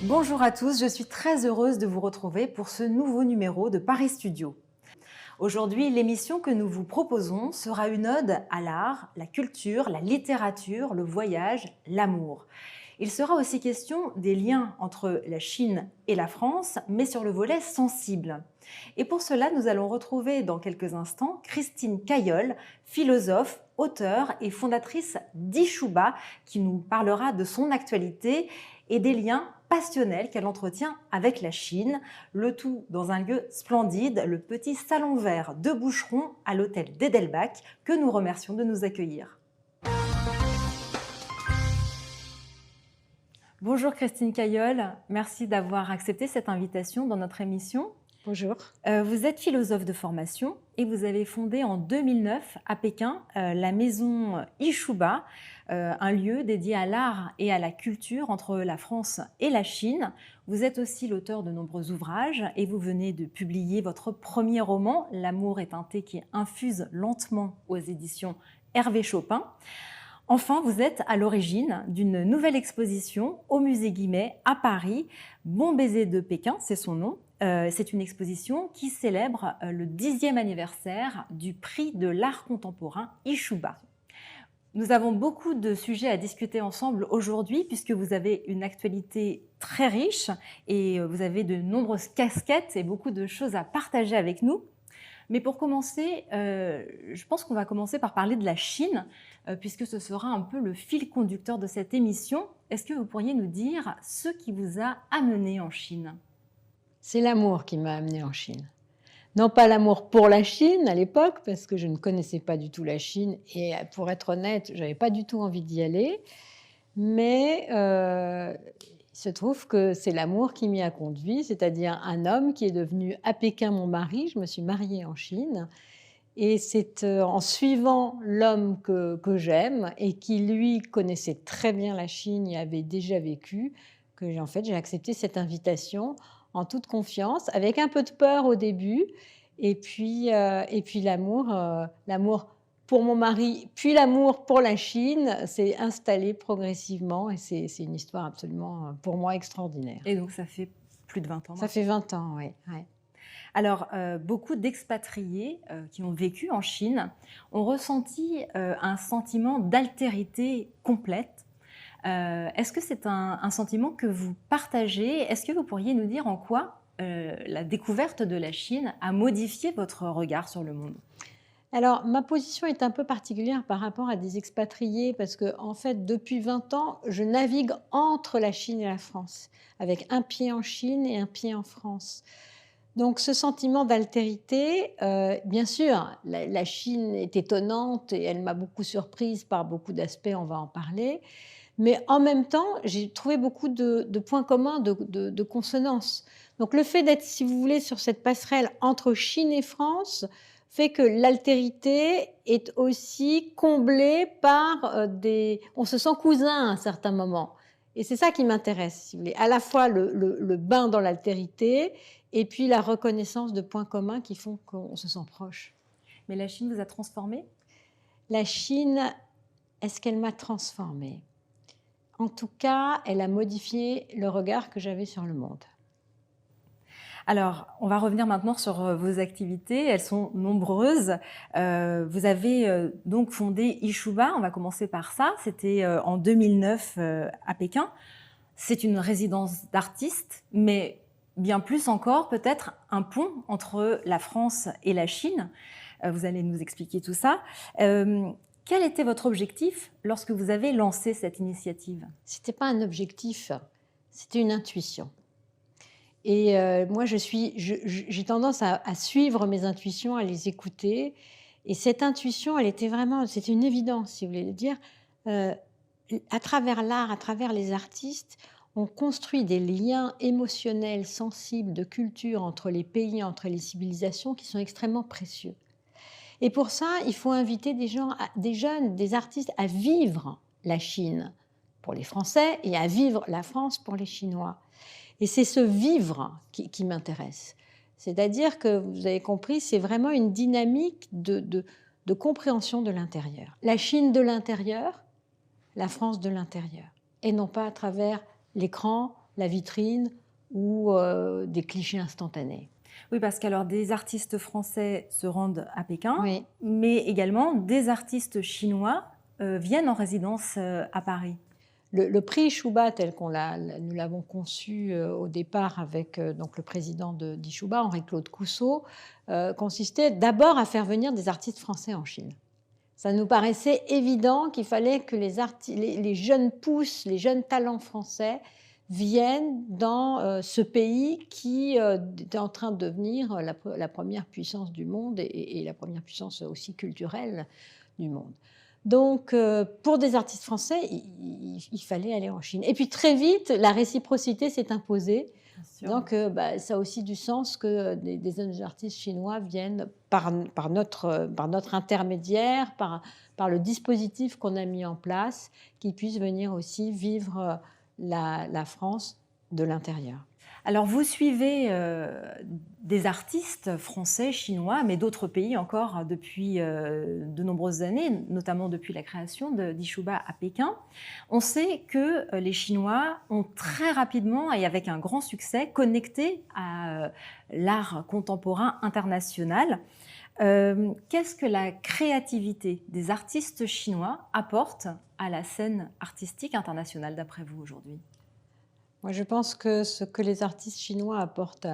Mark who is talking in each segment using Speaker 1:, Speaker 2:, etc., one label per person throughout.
Speaker 1: Bonjour à tous, je suis très heureuse de vous retrouver pour ce nouveau numéro de Paris Studio. Aujourd'hui, l'émission que nous vous proposons sera une ode à l'art, la culture, la littérature, le voyage, l'amour. Il sera aussi question des liens entre la Chine et la France, mais sur le volet sensible. Et pour cela, nous allons retrouver dans quelques instants Christine Cailleul, philosophe, auteure et fondatrice d'Ishuba, qui nous parlera de son actualité et des liens passionnels qu'elle entretient avec la Chine, le tout dans un lieu splendide, le petit salon vert de Boucheron à l'hôtel d'Edelbach, que nous remercions de nous accueillir. Bonjour Christine Cailleul, merci d'avoir accepté cette invitation dans notre émission.
Speaker 2: Bonjour.
Speaker 1: Vous êtes philosophe de formation et vous avez fondé en 2009 à Pékin la maison Ishuba, un lieu dédié à l'art et à la culture entre la France et la Chine. Vous êtes aussi l'auteur de nombreux ouvrages et vous venez de publier votre premier roman, L'amour est un thé qui infuse lentement aux éditions Hervé Chopin. Enfin, vous êtes à l'origine d'une nouvelle exposition au musée Guimet à Paris, Bon baiser de Pékin, c'est son nom. C'est une exposition qui célèbre le 10e anniversaire du prix de l'art contemporain Ishuba. Nous avons beaucoup de sujets à discuter ensemble aujourd'hui puisque vous avez une actualité très riche et vous avez de nombreuses casquettes et beaucoup de choses à partager avec nous. Mais pour commencer, je pense qu'on va commencer par parler de la Chine, puisque ce sera un peu le fil conducteur de cette émission. Est-ce que vous pourriez nous dire ce qui vous a amené en Chine ?
Speaker 2: C'est l'amour qui m'a amenée en Chine. Non pas l'amour pour la Chine à l'époque, parce que je ne connaissais pas du tout la Chine et pour être honnête, je n'avais pas du tout envie d'y aller. Mais il se trouve que c'est l'amour qui m'y a conduit, c'est-à-dire un homme qui est devenu à Pékin mon mari. Je me suis mariée en Chine. Et c'est en suivant l'homme que j'aime et qui, lui, connaissait très bien la Chine et avait déjà vécu, que en fait, j'ai accepté cette invitation en toute confiance, avec un peu de peur au début. Et puis l'amour pour mon mari, puis l'amour pour la Chine s'est installé progressivement. Et c'est une histoire absolument, pour moi, extraordinaire.
Speaker 1: Et donc ça fait plus de 20 ans.
Speaker 2: Ça fait 20 ans, oui. Ouais.
Speaker 1: Alors, beaucoup d'expatriés qui ont vécu en Chine ont ressenti un sentiment d'altérité complète. Est-ce que c'est un sentiment que vous partagez ? Est-ce que vous pourriez nous dire en quoi la découverte de la Chine a modifié votre regard sur le monde ?
Speaker 2: Alors, ma position est un peu particulière par rapport à des expatriés parce que, en fait, depuis 20 ans, je navigue entre la Chine et la France, avec un pied en Chine et un pied en France. Donc, ce sentiment d'altérité, bien sûr, la Chine est étonnante et elle m'a beaucoup surprise par beaucoup d'aspects, on va en parler. Mais en même temps, j'ai trouvé beaucoup de points communs, de consonances. Donc, le fait d'être, si vous voulez, sur cette passerelle entre Chine et France fait que l'altérité est aussi comblée par on se sent cousin à un certain moment. Et c'est ça qui m'intéresse, si vous voulez. À la fois le bain dans l'altérité et puis la reconnaissance de points communs qui font qu'on se sent proche.
Speaker 1: Mais la Chine vous a transformé ?
Speaker 2: La Chine, est-ce qu'elle m'a transformée ? En tout cas, elle a modifié le regard que j'avais sur le monde.
Speaker 1: Alors, on va revenir maintenant sur vos activités. Elles sont nombreuses. Vous avez donc fondé Ishuba. On va commencer par ça. C'était en 2009 à Pékin. C'est une résidence d'artistes, mais bien plus encore, peut-être un pont entre la France et la Chine. Vous allez nous expliquer tout ça. Quel était votre objectif lorsque vous avez lancé cette initiative ?
Speaker 2: Ce n'était pas un objectif, c'était une intuition. Et moi, j'ai tendance à suivre mes intuitions, à les écouter. Et cette intuition, c'était une évidence, si vous voulez le dire. À travers l'art, à travers les artistes, on construit des liens émotionnels, sensibles, de culture entre les pays, entre les civilisations qui sont extrêmement précieux. Et pour ça, il faut inviter des jeunes, des artistes à vivre la Chine pour les Français et à vivre la France pour les Chinois. Et c'est ce vivre qui m'intéresse. C'est-à-dire que, vous avez compris, c'est vraiment une dynamique de compréhension de l'intérieur. La Chine de l'intérieur, la France de l'intérieur. Et non pas à travers l'écran la vitrine ou des clichés instantanés.
Speaker 1: Oui, parce qu'alors des artistes français se rendent à Pékin,
Speaker 2: Oui.
Speaker 1: mais également des artistes chinois viennent en résidence à Paris.
Speaker 2: Le prix Ishuba tel nous l'avons conçu au départ avec donc le président d'Ishuba, Henri-Claude Cousseau, consistait d'abord à faire venir des artistes français en Chine. Ça nous paraissait évident qu'il fallait que les jeunes pousses, les jeunes talents français viennent dans ce pays qui était en train de devenir la première puissance du monde et la première puissance aussi culturelle du monde. Donc, pour des artistes français, il fallait aller en Chine. Et puis très vite, la réciprocité s'est imposée. Donc, ça a aussi du sens que des artistes chinois viennent par notre intermédiaire, par le dispositif qu'on a mis en place, qu'ils puissent venir aussi vivre la France de l'intérieur.
Speaker 1: Alors, vous suivez des artistes français, chinois, mais d'autres pays encore depuis de nombreuses années, notamment depuis la création d'Ishuba à Pékin. On sait que les Chinois ont très rapidement et avec un grand succès connecté à l'art contemporain international. Qu'est-ce que la créativité des artistes chinois apporte à la scène artistique internationale d'après vous aujourd'hui ?
Speaker 2: Moi, je pense que ce que les artistes chinois apportent,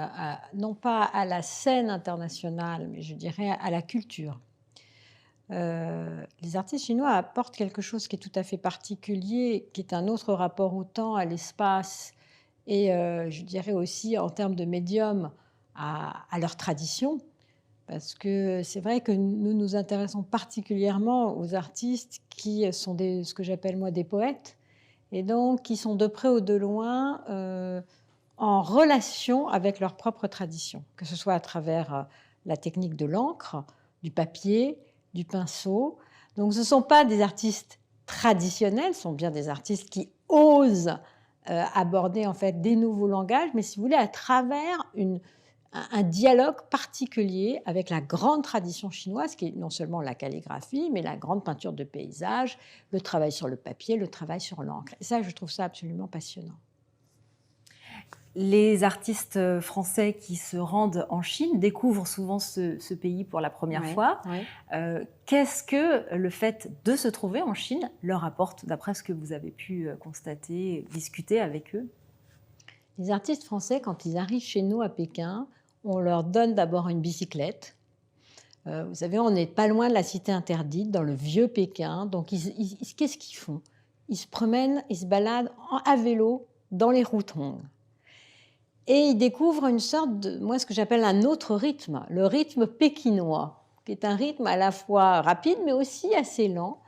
Speaker 2: non pas à la scène internationale, mais je dirais à la culture. Les artistes chinois apportent quelque chose qui est tout à fait particulier, qui est un autre rapport au temps, à l'espace, et je dirais aussi en termes de médium à leur tradition. Parce que c'est vrai que nous nous intéressons particulièrement aux artistes qui sont ce que j'appelle moi des poètes, et donc qui sont de près ou de loin en relation avec leur propre tradition, que ce soit à travers la technique de l'encre, du papier, du pinceau. Donc ce ne sont pas des artistes traditionnels, ce sont bien des artistes qui osent aborder en fait des nouveaux langages, mais si vous voulez, à travers un dialogue particulier avec la grande tradition chinoise, qui est non seulement la calligraphie, mais la grande peinture de paysage, le travail sur le papier, le travail sur l'encre. Et ça, je trouve ça absolument passionnant.
Speaker 1: Les artistes français qui se rendent en Chine découvrent souvent ce pays pour la première fois.
Speaker 2: Oui.
Speaker 1: Qu'est-ce que le fait de se trouver en Chine leur apporte, d'après ce que vous avez pu constater, discuter avec eux ?
Speaker 2: Les artistes français, quand ils arrivent chez nous à Pékin, on leur donne d'abord une bicyclette. Vous savez, on n'est pas loin de la cité interdite, dans le vieux Pékin. Donc, qu'est-ce qu'ils font ? Ils se promènent, ils se baladent à vélo dans les routons. Et ils découvrent une sorte moi, ce que j'appelle un autre rythme, le rythme pékinois, qui est un rythme à la fois rapide, mais aussi assez lent.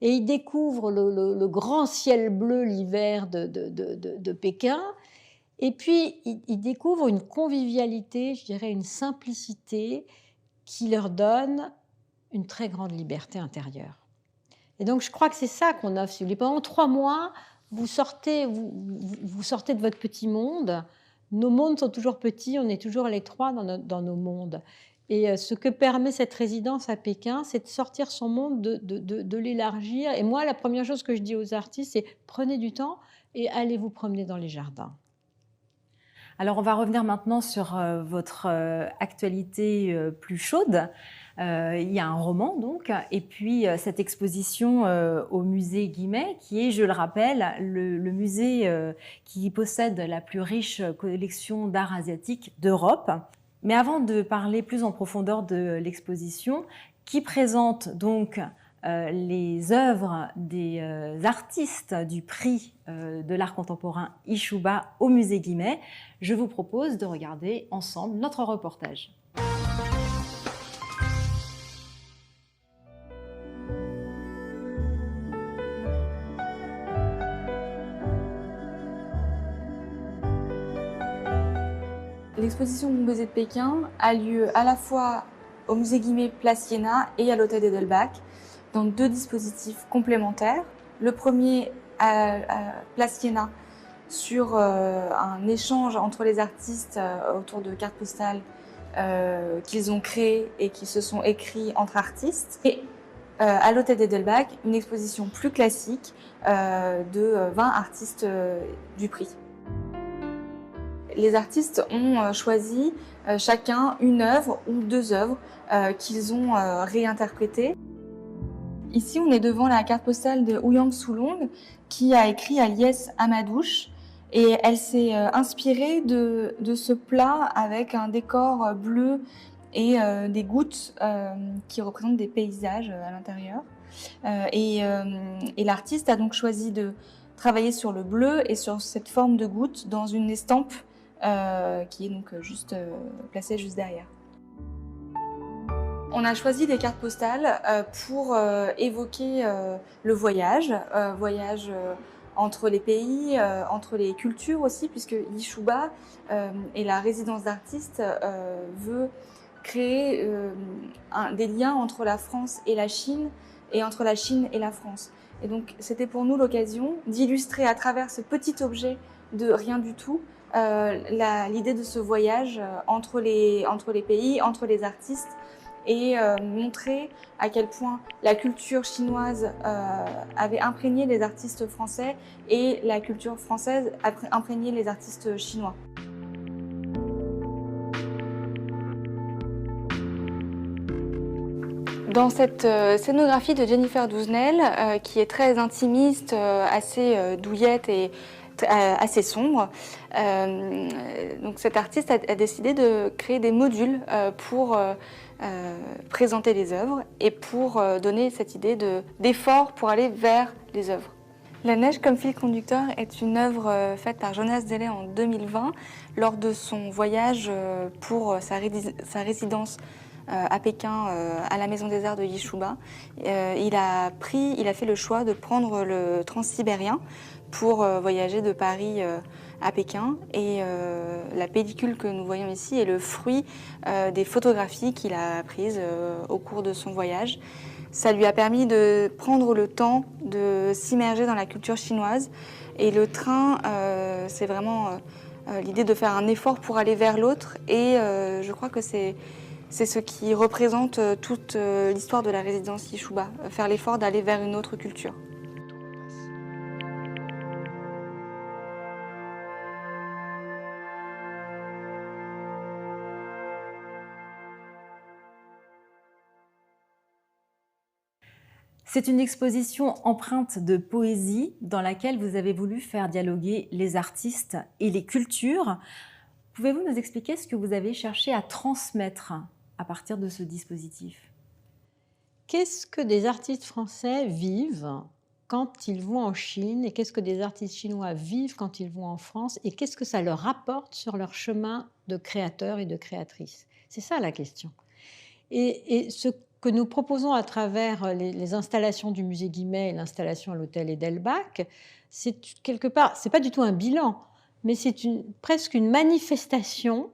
Speaker 2: Et ils découvrent le grand ciel bleu l'hiver de Pékin. Et puis, ils découvrent une convivialité, je dirais une simplicité qui leur donne une très grande liberté intérieure. Et donc, je crois que c'est ça qu'on offre. Si vous voulez, pendant 3 mois, vous sortez de votre petit monde. Nos mondes sont toujours petits, on est toujours les trois dans nos mondes. Et ce que permet cette résidence à Pékin, c'est de sortir son monde, de l'élargir. Et moi, la première chose que je dis aux artistes, c'est prenez du temps et allez vous promener dans les jardins.
Speaker 1: Alors, on va revenir maintenant sur votre actualité plus chaude. Il y a un roman, donc, et puis cette exposition au musée Guimet, qui est, je le rappelle, le musée qui possède la plus riche collection d'art asiatique d'Europe. Mais avant de parler plus en profondeur de l'exposition, qui présente donc les œuvres des artistes du prix de l'art contemporain Ishuba au musée Guimet, je vous propose de regarder ensemble notre reportage.
Speaker 3: L'exposition du musée de Pékin a lieu à la fois au musée Guimet Place Iéna et à l'hôtel d'Edelbach, dans 2 dispositifs complémentaires. Le premier à Place Iéna sur un échange entre les artistes autour de cartes postales qu'ils ont créées et qui se sont écrits entre artistes. Et à l'hôtel d'Edelbach, une exposition plus classique de 20 artistes du prix. les artistes ont choisi chacun une œuvre ou 2 œuvres qu'ils ont réinterprétées. Ici, on est devant la carte postale de Ouyang Soulong qui a écrit à Liès Amadouche et elle s'est inspirée de ce plat avec un décor bleu et des gouttes qui représentent des paysages à l'intérieur. Et l'artiste a donc choisi de travailler sur le bleu et sur cette forme de goutte dans une estampe qui est donc placée juste derrière. On a choisi des cartes postales pour évoquer le voyage, entre les pays, entre les cultures aussi, puisque Yishuba et la résidence d'artistes veut créer des liens entre la France et la Chine, et entre la Chine et la France. Et donc c'était pour nous l'occasion d'illustrer à travers ce petit objet de rien du tout l'idée de ce voyage entre les pays, entre les artistes, et montrer à quel point la culture chinoise avait imprégné les artistes français et la culture française a imprégné les artistes chinois. Dans cette scénographie de Jennifer Doudnel, qui est très intimiste, assez douillette et assez sombre, donc cet artiste a décidé de créer des modules pour présenter les œuvres et pour donner cette idée d'effort pour aller vers les œuvres. La neige comme fil conducteur est une œuvre faite par Jonas Delay en 2020 lors de son voyage pour sa résidence à Pékin, à la Maison des Arts de Yishuba. Il a fait le choix de prendre le transsibérien pour voyager de Paris à Pékin. Et la pellicule que nous voyons ici est le fruit des photographies qu'il a prises au cours de son voyage. Ça lui a permis de prendre le temps de s'immerger dans la culture chinoise. Et le train, c'est vraiment l'idée de faire un effort pour aller vers l'autre. Et je crois que c'est ce qui représente toute l'histoire de la résidence Yishuba, faire l'effort d'aller vers une autre culture.
Speaker 1: C'est une exposition empreinte de poésie dans laquelle vous avez voulu faire dialoguer les artistes et les cultures. Pouvez-vous nous expliquer ce que vous avez cherché à transmettre à partir de ce dispositif?
Speaker 2: Qu'est-ce que des artistes français vivent quand ils vont en Chine et qu'est-ce que des artistes chinois vivent quand ils vont en France et qu'est-ce que ça leur apporte sur leur chemin de créateurs et de créatrices? C'est ça la question. Et ce que nous proposons à travers les installations du musée Guimet et l'installation à l'hôtel Edelbach, c'est quelque part, c'est pas du tout un bilan, mais c'est presque une manifestation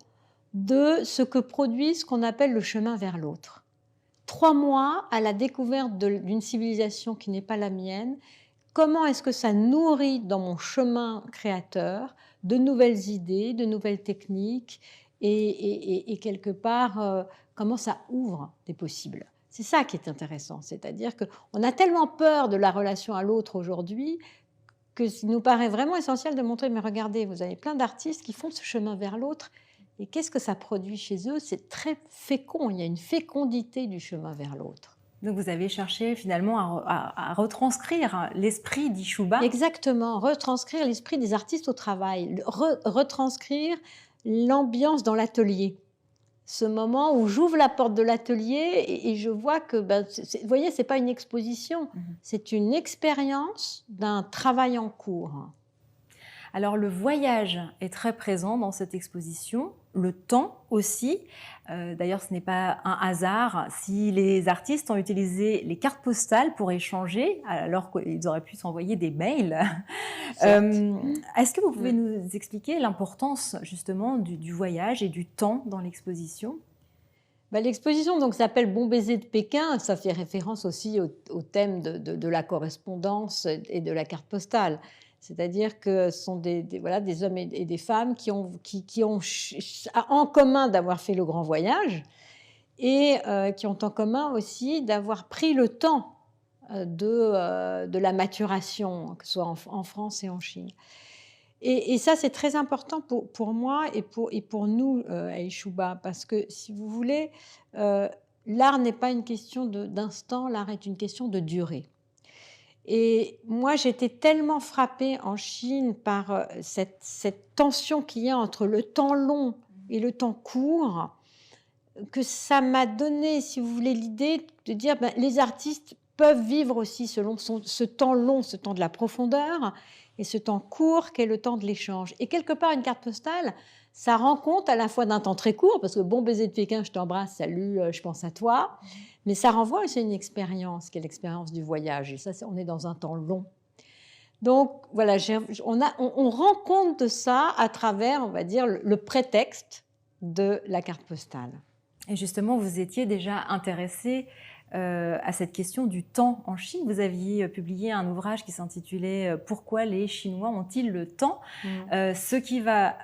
Speaker 2: de ce que produit ce qu'on appelle le chemin vers l'autre. 3 mois à la découverte d'une civilisation qui n'est pas la mienne, comment est-ce que ça nourrit dans mon chemin créateur de nouvelles idées, de nouvelles techniques et quelque part, comment ça ouvre des possibles. C'est ça qui est intéressant, c'est-à-dire qu'on a tellement peur de la relation à l'autre aujourd'hui qu'il nous paraît vraiment essentiel de montrer, mais regardez, vous avez plein d'artistes qui font ce chemin vers l'autre, et qu'est-ce que ça produit chez eux? C'est très fécond, il y a une fécondité du chemin vers l'autre.
Speaker 1: Donc vous avez cherché finalement à retranscrire l'esprit d'Yishuba.
Speaker 2: Exactement, retranscrire l'esprit des artistes au travail, retranscrire l'ambiance dans l'atelier. Ce moment où j'ouvre la porte de l'atelier et je vois que, vous voyez, ce n'est pas une exposition, c'est une expérience d'un travail en cours.
Speaker 1: Alors le voyage est très présent dans cette exposition, le temps aussi. D'ailleurs, ce n'est pas un hasard si les artistes ont utilisé les cartes postales pour échanger, alors qu'ils auraient pu s'envoyer des mails. Est-ce que vous pouvez nous expliquer l'importance justement du voyage et du temps dans l'exposition?
Speaker 2: L'exposition s'appelle Bon baiser de Pékin, ça fait référence aussi au thème de la correspondance et de la carte postale. C'est-à-dire que ce sont des hommes et des femmes qui ont en commun d'avoir fait le grand voyage et qui ont en commun aussi d'avoir pris le temps de la maturation, que ce soit en France et en Chine. Et ça, c'est très important pour moi et pour nous à Ishuba, parce que si vous voulez, l'art n'est pas une question d'instant, l'art est une question de durée. Et moi, j'étais tellement frappée en Chine par cette tension qu'il y a entre le temps long et le temps court, que ça m'a donné, si vous voulez, l'idée de dire les artistes peuvent vivre aussi selon ce temps long, ce temps de la profondeur, et ce temps court qu'est le temps de l'échange. Et quelque part, une carte postale, ça rend compte à la fois d'un temps très court, parce que bon baiser de Pékin, je t'embrasse, salut, je pense à toi, mais ça renvoie aussi à une expérience, qui est l'expérience du voyage. Et ça, on est dans un temps long. Donc voilà, on rend compte de ça à travers, on va dire, le prétexte de la carte postale.
Speaker 1: Et justement, vous étiez déjà intéressé à cette question du temps en Chine. Vous aviez publié un ouvrage qui s'intitulait « Pourquoi les Chinois ont-ils le temps ?» Ce qui va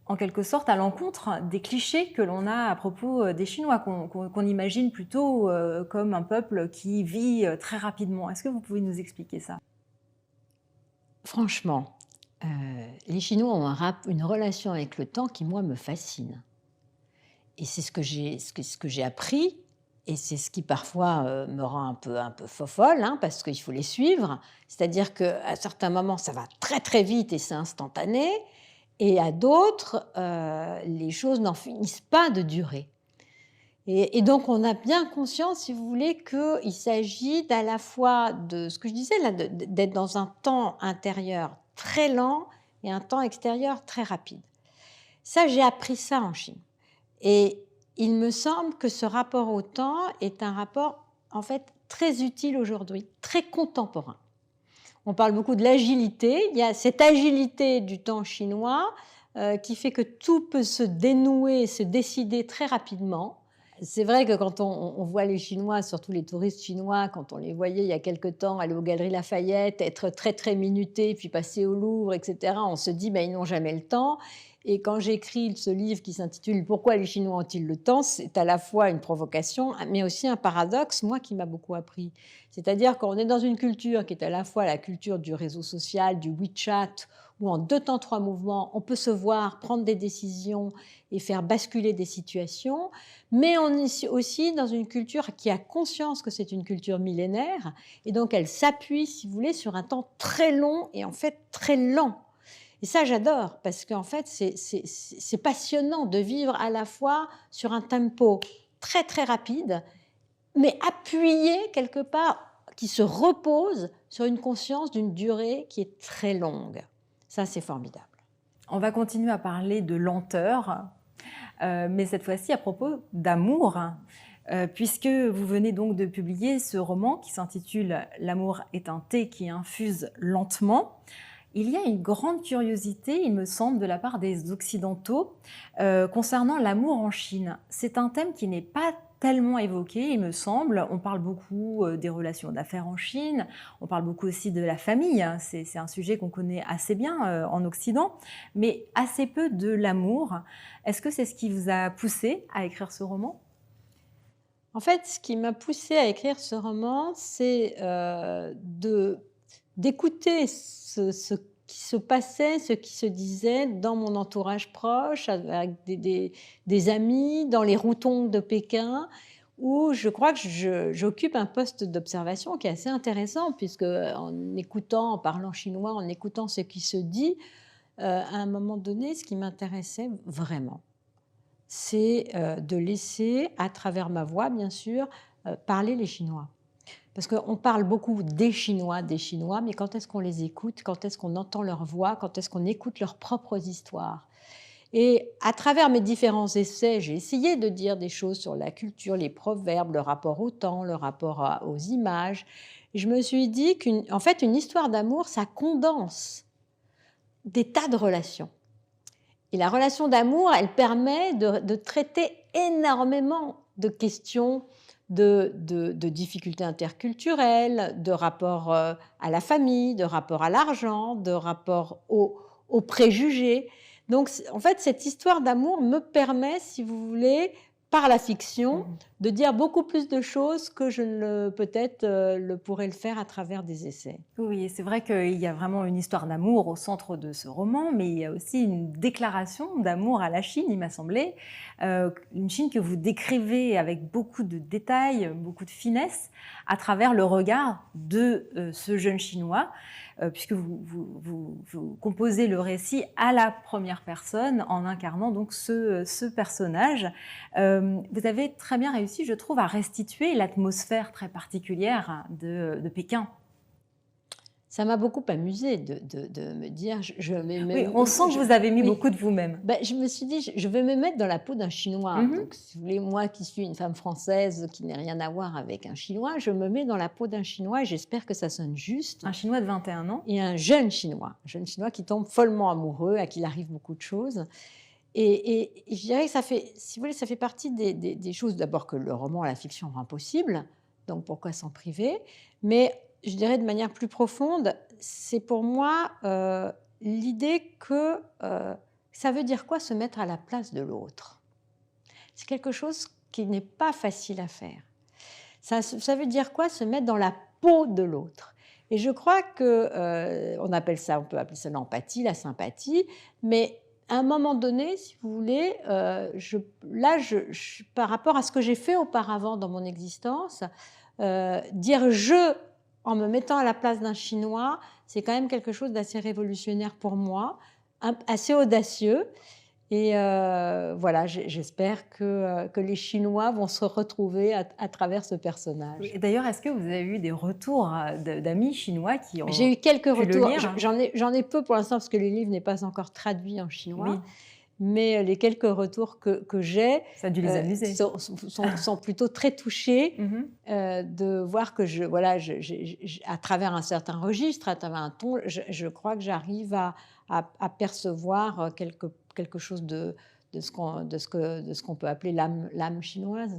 Speaker 1: en quelque sorte à l'encontre des clichés que l'on a à propos des Chinois, qu'on imagine plutôt comme un peuple qui vit très rapidement. Est-ce que vous pouvez nous expliquer ça?
Speaker 2: Franchement, les Chinois ont une relation avec le temps qui, moi, me fascine. Et c'est ce que j'ai appris, et c'est ce qui parfois me rend un peu fofolle, hein, parce qu'il faut les suivre. C'est-à-dire qu'à certains moments, ça va très très vite et c'est instantané, et à d'autres, les choses n'en finissent pas de durer. Et donc, on a bien conscience, si vous voulez, qu'il s'agit d'à la fois de ce que je disais là, d'être dans un temps intérieur très lent et un temps extérieur très rapide. Ça, j'ai appris ça en Chine. Et il me semble que ce rapport au temps est un rapport, en fait, très utile aujourd'hui, très contemporain. On parle beaucoup de l'agilité. Il y a cette agilité du temps chinois qui fait que tout peut se dénouer, se décider très rapidement. C'est vrai que quand on voit les Chinois, surtout les touristes chinois, quand on les voyait il y a quelque temps aller aux Galeries Lafayette, être très très minutés, puis passer au Louvre, etc., on se dit ils n'ont jamais le temps. Et quand j'écris ce livre qui s'intitule « Pourquoi les Chinois ont-ils le temps ?», c'est à la fois une provocation, mais aussi un paradoxe, moi, qui m'a beaucoup appris. C'est-à-dire qu'on est dans une culture qui est à la fois la culture du réseau social, du WeChat, où en 2 temps 3 mouvements, on peut se voir, prendre des décisions et faire basculer des situations, mais on est aussi dans une culture qui a conscience que c'est une culture millénaire, et donc elle s'appuie, si vous voulez, sur un temps très long et en fait très lent. Et ça, j'adore, parce qu'en fait, c'est passionnant de vivre à la fois sur un tempo très, très rapide, mais appuyé quelque part, qui se repose sur une conscience d'une durée qui est très longue. Ça, c'est formidable.
Speaker 1: On va continuer à parler de lenteur, mais cette fois-ci à propos d'amour, puisque vous venez donc de publier ce roman qui s'intitule « L'amour est un thé qui infuse lentement ». Il y a une grande curiosité, il me semble, de la part des Occidentaux concernant l'amour en Chine. C'est un thème qui n'est pas tellement évoqué, il me semble. On parle beaucoup des relations d'affaires en Chine, on parle beaucoup aussi de la famille. C'est un sujet qu'on connaît assez bien en Occident, mais assez peu de l'amour. Est-ce que c'est ce qui vous a poussé à écrire ce roman ?
Speaker 2: En fait, ce qui m'a poussé à écrire ce roman, c'est d'écouter ce qui se passait, ce qui se disait dans mon entourage proche, avec des amis, dans les routons de Pékin, où je crois que j'occupe un poste d'observation qui est assez intéressant, puisque en écoutant, en parlant chinois, en écoutant ce qui se dit, à un moment donné, ce qui m'intéressait vraiment, c'est de laisser, à travers ma voix, bien sûr, parler les Chinois. Parce qu'on parle beaucoup des Chinois, mais quand est-ce qu'on les écoute? Quand est-ce qu'on entend leur voix? Quand est-ce qu'on écoute leurs propres histoires? Et à travers mes différents essais, j'ai essayé de dire des choses sur la culture, les proverbes, le rapport au temps, le rapport aux images. Et je me suis dit qu'en fait, une histoire d'amour, ça condense des tas de relations. Et la relation d'amour, elle permet de traiter énormément de questions de difficultés interculturelles, de rapport à la famille, de rapport à l'argent, de rapport aux préjugés. Donc, en fait, cette histoire d'amour me permet, si vous voulez, par la fiction, de dire beaucoup plus de choses que je ne peut-être le pourrais le faire à travers des essais.
Speaker 1: Oui, et c'est vrai qu'il y a vraiment une histoire d'amour au centre de ce roman, mais il y a aussi une déclaration d'amour à la Chine, il m'a semblé. Une Chine que vous décrivez avec beaucoup de détails, beaucoup de finesse, à travers le regard de ce jeune Chinois, puisque vous composez le récit à la première personne en incarnant donc ce personnage. Vous avez très bien réussi, je trouve, à restituer l'atmosphère très particulière de Pékin.
Speaker 2: Ça m'a beaucoup amusée de me dire...
Speaker 1: Oui, on sent que vous avez mis beaucoup de vous-même.
Speaker 2: Ben, je me suis dit, je vais me mettre dans la peau d'un Chinois. Donc, si vous voulez, moi qui suis une femme française qui n'a rien à voir avec un Chinois, je me mets dans la peau d'un Chinois et j'espère que ça sonne juste.
Speaker 1: Un Chinois de 21 ans.
Speaker 2: Et un jeune Chinois qui tombe follement amoureux, à qui il arrive beaucoup de choses. Et je dirais que ça fait, si vous voulez, ça fait partie des choses, d'abord, que le roman, la fiction rend possible, donc pourquoi s'en priver, mais je dirais de manière plus profonde, c'est pour moi l'idée que ça veut dire quoi se mettre à la place de l'autre. C'est quelque chose qui n'est pas facile à faire. Ça veut dire quoi se mettre dans la peau de l'autre. Et je crois que on peut appeler ça l'empathie, la sympathie, mais à un moment donné, si vous voulez, par rapport à ce que j'ai fait auparavant dans mon existence, dire « je » en me mettant à la place d'un Chinois, c'est quand même quelque chose d'assez révolutionnaire pour moi, assez audacieux. Et voilà, j'espère que les Chinois vont se retrouver à travers ce personnage.
Speaker 1: Et d'ailleurs, est-ce que vous avez eu des retours d'amis chinois qui ont...
Speaker 2: J'ai eu quelques retours.
Speaker 1: Lire
Speaker 2: J'en ai peu pour l'instant parce que le livre n'est pas encore traduit en chinois.
Speaker 1: Oui.
Speaker 2: Mais les quelques retours que j'ai
Speaker 1: ça a dû les amuser.
Speaker 2: Sont plutôt très touchés de voir que à travers un certain registre, à travers un ton, je crois que j'arrive à percevoir quelque chose de ce qu'on peut appeler l'âme chinoise.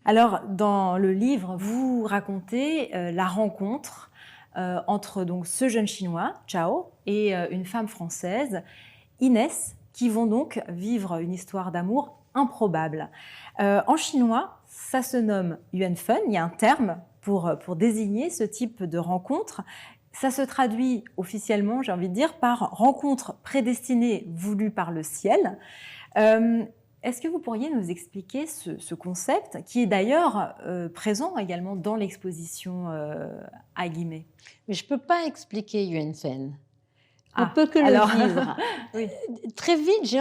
Speaker 1: Alors, dans le livre, vous racontez la rencontre entre donc, ce jeune Chinois, Chao, et une femme française, Inès, qui vont donc vivre une histoire d'amour improbable. En chinois, ça se nomme yuanfen, il y a un terme pour désigner ce type de rencontre. Ça se traduit officiellement, j'ai envie de dire, par rencontre prédestinée voulue par le ciel. Est-ce que vous pourriez nous expliquer ce concept, qui est d'ailleurs présent également dans l'exposition à Guimet?
Speaker 2: Mais je ne peux pas expliquer yuanfen. On
Speaker 1: ne
Speaker 2: peut que le vivre.
Speaker 1: Oui.
Speaker 2: Très vite, j'ai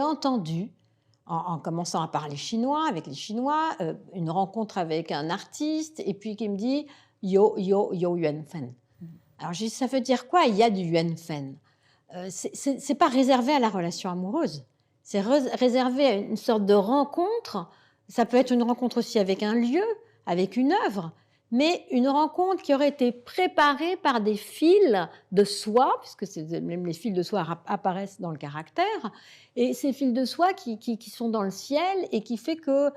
Speaker 2: entendu, en commençant à parler chinois, avec les Chinois, une rencontre avec un artiste, et puis qui me dit « yo yuanfen ». Alors j'ai dit « ça veut dire quoi, il y a du yuanfen » C'est pas réservé à la relation amoureuse, c'est réservé à une sorte de rencontre. Ça peut être une rencontre aussi avec un lieu, avec une œuvre, mais une rencontre qui aurait été préparée par des fils de soie, puisque même les fils de soie apparaissent dans le caractère, et ces fils de soie qui sont dans le ciel et qui fait que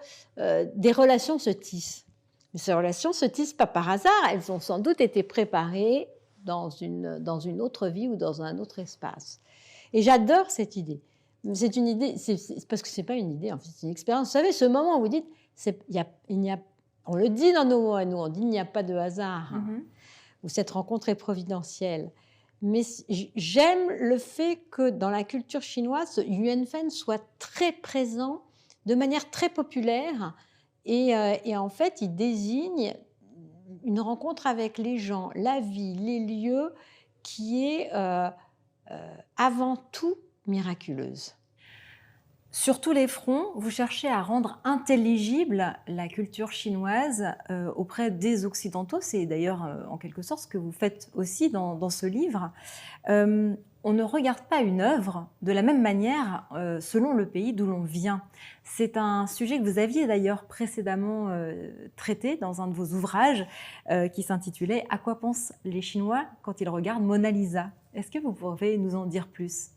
Speaker 2: des relations se tissent. Mais ces relations ne se tissent pas par hasard, elles ont sans doute été préparées dans une autre vie ou dans un autre espace. Et j'adore cette idée. C'est une idée, parce que ce n'est pas une idée, en fait, c'est une expérience. Vous savez, ce moment où vous dites, on le dit dans nos mots à nous, on dit il n'y a pas de hasard, ou cette rencontre est providentielle. Mais j'aime le fait que dans la culture chinoise, ce yuanfen soit très présent, de manière très populaire, et en fait, il désigne une rencontre avec les gens, la vie, les lieux, qui est avant tout miraculeuse.
Speaker 1: Sur tous les fronts, vous cherchez à rendre intelligible la culture chinoise auprès des Occidentaux. C'est d'ailleurs en quelque sorte ce que vous faites aussi dans ce livre. On ne regarde pas une œuvre de la même manière selon le pays d'où l'on vient. C'est un sujet que vous aviez d'ailleurs précédemment traité dans un de vos ouvrages qui s'intitulait « À quoi pensent les Chinois quand ils regardent Mona Lisa ?» Est-ce que vous pouvez nous en dire plus ?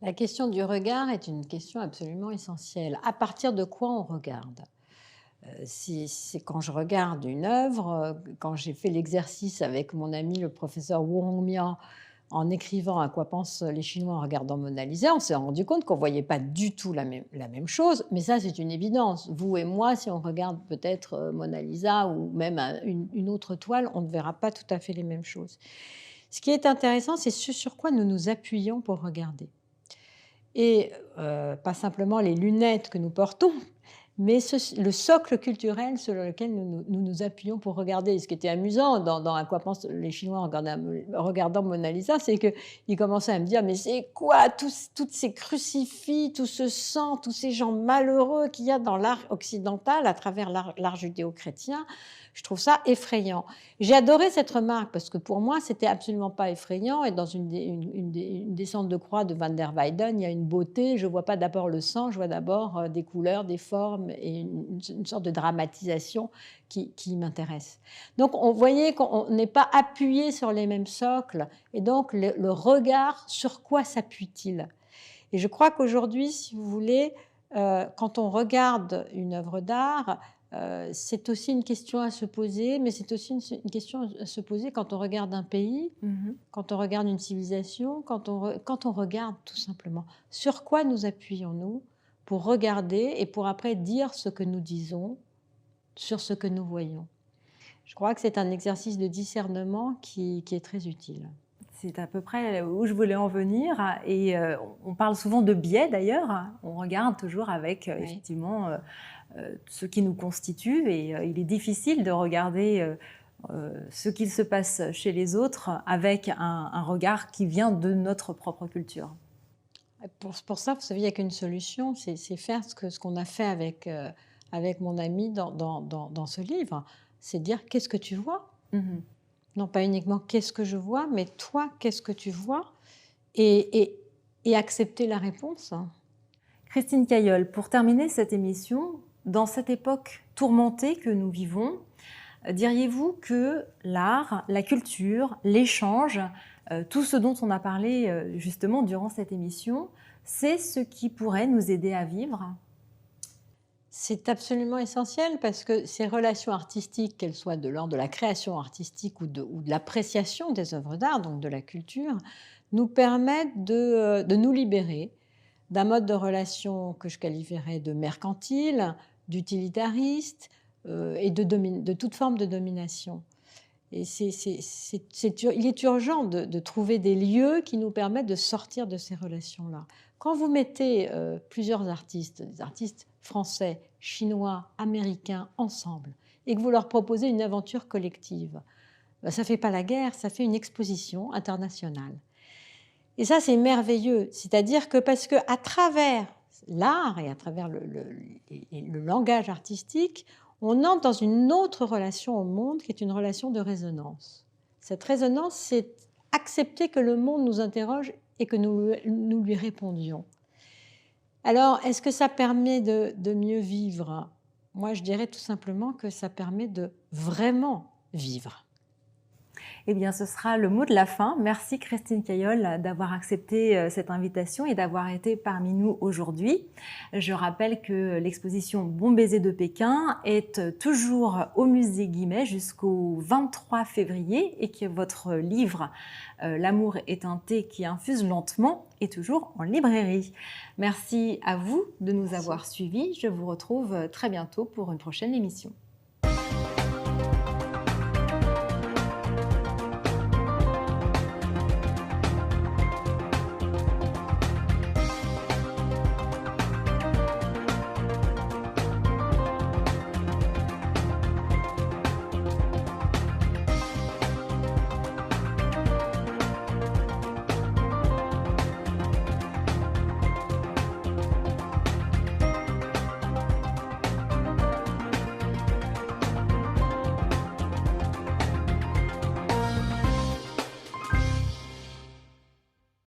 Speaker 2: La question du regard est une question absolument essentielle. À partir de quoi on regarde ? C'est quand je regarde une œuvre, quand j'ai fait l'exercice avec mon ami le professeur Wu Hongmian en écrivant « À quoi pensent les Chinois en regardant Mona Lisa », on s'est rendu compte qu'on ne voyait pas du tout la même chose. Mais ça, c'est une évidence. Vous et moi, si on regarde peut-être Mona Lisa ou même une autre toile, on ne verra pas tout à fait les mêmes choses. Ce qui est intéressant, c'est ce sur quoi nous nous appuyons pour regarder. Et pas simplement les lunettes que nous portons, mais le socle culturel sur lequel nous appuyons pour regarder. Ce qui était amusant dans À quoi pensent les Chinois en regardant Mona Lisa, c'est qu'ils commençaient à me dire « Mais c'est quoi toutes ces crucifix, tout ce sang, tous ces gens malheureux qu'il y a dans l'art occidental à travers l'art judéo-chrétien ?» Je trouve ça effrayant. J'ai adoré cette remarque parce que pour moi, c'était absolument pas effrayant. Et dans une descente de croix de Van der Weyden, il y a une beauté. Je vois pas d'abord le sang, je vois d'abord des couleurs, des formes et une sorte de dramatisation qui m'intéresse. Donc, on voyait qu'on n'est pas appuyé sur les mêmes socles. Et donc, le regard, sur quoi s'appuie-t-il? Et je crois qu'aujourd'hui, si vous voulez, quand on regarde une œuvre d'art, c'est aussi une question à se poser, mais c'est aussi une question à se poser quand on regarde un pays, quand on regarde une civilisation, quand on regarde tout simplement. Sur quoi nous appuyons-nous pour regarder et pour après dire ce que nous disons sur ce que nous voyons? Je crois que c'est un exercice de discernement qui est très utile.
Speaker 1: C'est à peu près où je voulais en venir. Et on parle souvent de biais d'ailleurs. On regarde toujours avec effectivement ce qui nous constitue. Et il est difficile de regarder ce qu'il se passe chez les autres avec un regard qui vient de notre propre culture.
Speaker 2: Pour ça, vous savez, il n'y a qu'une solution, c'est faire ce qu'on a fait avec mon ami dans ce livre. C'est dire, qu'est-ce que tu vois ? Non pas uniquement qu'est-ce que je vois, mais toi, qu'est-ce que tu vois, et accepter la réponse.
Speaker 1: Christine Cailleul, pour terminer cette émission, dans cette époque tourmentée que nous vivons, diriez-vous que l'art, la culture, l'échange, tout ce dont on a parlé justement durant cette émission, c'est ce qui pourrait nous aider à vivre ?
Speaker 2: C'est absolument essentiel parce que ces relations artistiques, qu'elles soient de l'ordre de la création artistique ou de l'appréciation des œuvres d'art, donc de la culture, nous permettent de nous libérer d'un mode de relation que je qualifierais de mercantile, d'utilitariste et de toute forme de domination. Et il est urgent de trouver des lieux qui nous permettent de sortir de ces relations-là. Quand vous mettez plusieurs artistes, des artistes français, chinois, américains, ensemble, et que vous leur proposez une aventure collective, ben, ça ne fait pas la guerre, ça fait une exposition internationale. Et ça, c'est merveilleux. C'est-à-dire que parce qu'à travers l'art et à travers le langage artistique, on entre dans une autre relation au monde qui est une relation de résonance. Cette résonance, c'est accepter que le monde nous interroge et que nous lui répondions. Alors, est-ce que ça permet de mieux vivre ? Moi, je dirais tout simplement que ça permet de vraiment vivre.
Speaker 1: Eh bien, ce sera le mot de la fin. Merci Christine Cailleul d'avoir accepté cette invitation et d'avoir été parmi nous aujourd'hui. Je rappelle que l'exposition Bon baiser de Pékin est toujours au musée Guimet jusqu'au 23 février et que votre livre L'amour est un thé qui infuse lentement est toujours en librairie. Merci à vous de nous avoir suivis. Je vous retrouve très bientôt pour une prochaine émission.